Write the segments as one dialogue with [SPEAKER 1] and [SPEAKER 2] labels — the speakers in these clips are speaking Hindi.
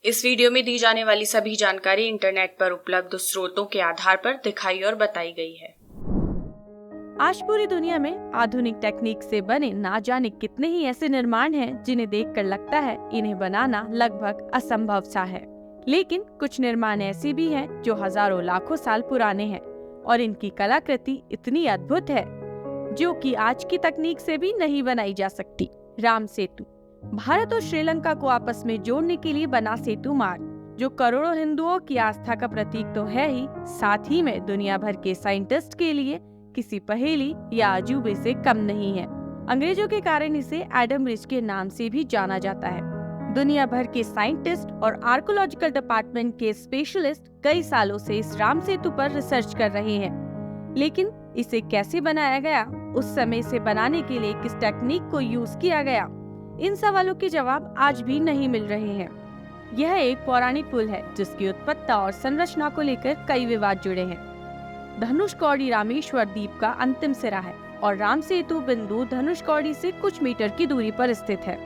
[SPEAKER 1] इस वीडियो में दी जाने वाली सभी जानकारी इंटरनेट पर उपलब्ध स्रोतों के आधार पर दिखाई और बताई गई है।
[SPEAKER 2] आज पूरी दुनिया में आधुनिक टेक्निक से बने ना जाने कितने ही ऐसे निर्माण हैं जिन्हें देखकर लगता है इन्हें बनाना लगभग असंभव सा है। लेकिन कुछ निर्माण ऐसे भी हैं जो हजारों लाखों साल पुराने हैं और इनकी कलाकृति इतनी अद्भुत है जो कि आज की तकनीक से भी नहीं बनाई जा सकती। राम सेतु भारत और श्रीलंका को आपस में जोड़ने के लिए बना सेतु मार्ग जो करोड़ों हिंदुओं की आस्था का प्रतीक तो है ही, साथ ही में दुनिया भर के साइंटिस्ट के लिए किसी पहेली या अजूबे से कम नहीं है। अंग्रेजों के कारण इसे एडम ब्रिज के नाम से भी जाना जाता है। दुनिया भर के साइंटिस्ट और आर्कोलॉजिकल डिपार्टमेंट के स्पेशलिस्ट कई सालों से इस राम सेतु पर रिसर्च कर रहे हैं, लेकिन इसे कैसे बनाया गया, उस समय इसे बनाने के लिए किस टेक्निक को यूज किया गया, इन सवालों के जवाब आज भी नहीं मिल रहे हैं। यह एक पौराणिक पुल है जिसकी उत्पत्ति और संरचना को लेकर कई विवाद जुड़े हैं। धनुषकौडी रामेश्वर द्वीप का अंतिम सिरा है और राम सेतु बिंदु धनुषकौडी से कुछ मीटर की दूरी पर स्थित है।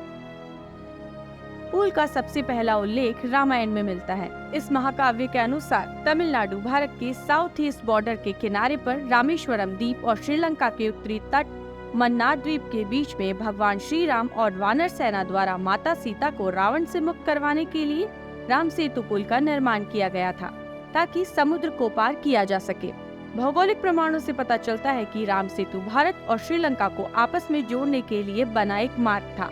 [SPEAKER 2] पुल का सबसे पहला उल्लेख रामायण में मिलता है। इस महाकाव्य के अनुसार तमिलनाडु भारत के साउथ ईस्ट बॉर्डर के किनारे पर रामेश्वरम द्वीप और श्रीलंका के उत्तरी तट मन्नार द्वीप के बीच में भगवान श्री राम और वानर सेना द्वारा माता सीता को रावण से मुक्त करवाने के लिए राम सेतु पुल का निर्माण किया गया था ताकि समुद्र को पार किया जा सके। भौगोलिक प्रमाणों से पता चलता है कि राम सेतु भारत और श्रीलंका को आपस में जोड़ने के लिए बना एक मार्ग था,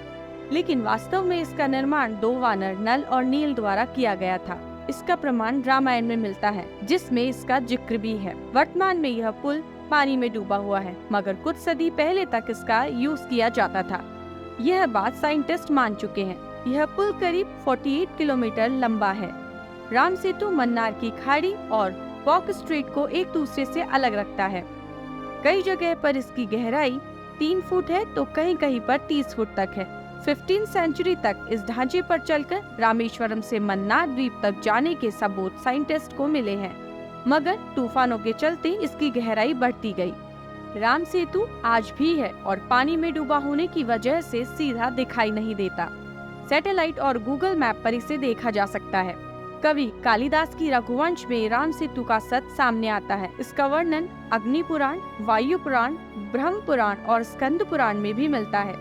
[SPEAKER 2] लेकिन वास्तव में इसका निर्माण दो वानर नल और नील द्वारा किया गया था। इसका प्रमाण रामायण में मिलता है जिसमें इसका जिक्र भी है। वर्तमान में यह पुल पानी में डूबा हुआ है, मगर कुछ सदी पहले तक इसका यूज किया जाता था। यह बात साइंटिस्ट मान चुके हैं। यह पुल करीब 48 किलोमीटर लंबा है। राम सेतु मन्नार की खाड़ी और वॉक स्ट्रीट को एक दूसरे से अलग रखता है। कई जगह पर इसकी गहराई 3 फुट है तो कहीं कहीं पर 30 फुट तक है। 15वीं सेंचुरी तक इस ढांचे पर चलकर रामेश्वरम से मन्नार द्वीप तक जाने के सबूत साइंटिस्ट को मिले हैं, मगर तूफानों के चलते इसकी गहराई बढ़ती गई। राम सेतु आज भी है और पानी में डूबा होने की वजह से सीधा दिखाई नहीं देता। सैटेलाइट और गूगल मैप पर इसे देखा जा सकता है। कवि कालिदास की रघुवंश में राम सेतु का सच सामने आता है। इसका वर्णन अग्नि पुराण, वायु पुराण, ब्रह्म पुराण और स्कंद पुराण में भी मिलता है।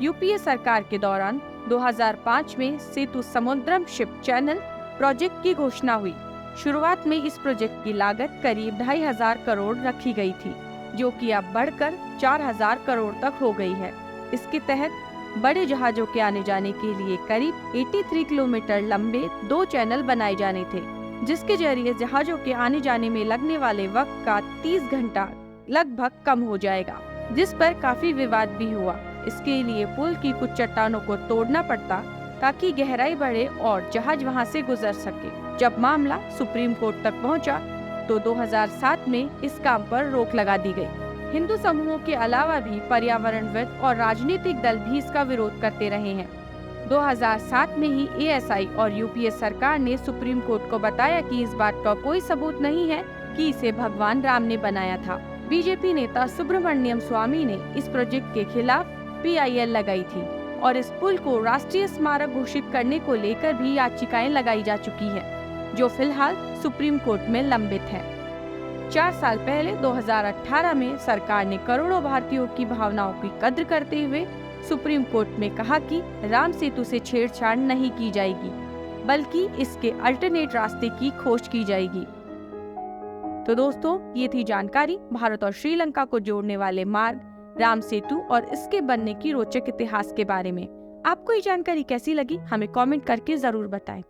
[SPEAKER 2] यूपीए सरकार के दौरान 2005 में सेतु समुद्रम शिप चैनल प्रोजेक्ट की घोषणा हुई। शुरुआत में इस प्रोजेक्ट की लागत करीब 2500 करोड़ रखी गई थी, जो कि अब बढ़कर 4000 करोड़ तक हो गई है। इसके तहत बड़े जहाजों के आने जाने के लिए करीब 83 किलोमीटर लंबे 2 चैनल बनाए जाने थे, जिसके जरिए जहाजों के आने जाने में लगने वाले वक्त का 30 घंटा लगभग कम हो जाएगा, जिस पर काफी विवाद भी हुआ। इसके लिए पुल की कुछ चट्टानों को तोड़ना पड़ता ताकि गहराई बढ़े और जहाज वहां से गुजर सके। जब मामला सुप्रीम कोर्ट तक पहुंचा तो 2007 में इस काम पर रोक लगा दी गई। हिंदू समूहों के अलावा भी पर्यावरणविद और राजनीतिक दल भी इसका विरोध करते रहे हैं। 2007 में ही एएसआई और यूपीए सरकार ने सुप्रीम कोर्ट को बताया कि इस बात का कोई सबूत नहीं है कि इसे भगवान राम ने बनाया था। बीजेपी नेता सुब्रमण्यम स्वामी ने इस प्रोजेक्ट के खिलाफ PIL लगाई थी और इस पुल को राष्ट्रीय स्मारक घोषित करने को लेकर भी याचिकाएं लगाई जा चुकी है, जो फिलहाल सुप्रीम कोर्ट में लंबित है। 4 साल पहले 2018 में सरकार ने करोड़ों भारतीयों की भावनाओं की कद्र करते हुए सुप्रीम कोर्ट में कहा कि राम सेतु से छेड़छाड़ नहीं की जाएगी, बल्कि इसके अल्टरनेट रास्ते की खोज की जाएगी। तो दोस्तों, ये थी जानकारी भारत और श्रीलंका को जोड़ने वाले मार्ग राम सेतु और इसके बनने की रोचक इतिहास के बारे में। आपको ये जानकारी कैसी लगी, हमें कमेंट करके जरूर बताएं।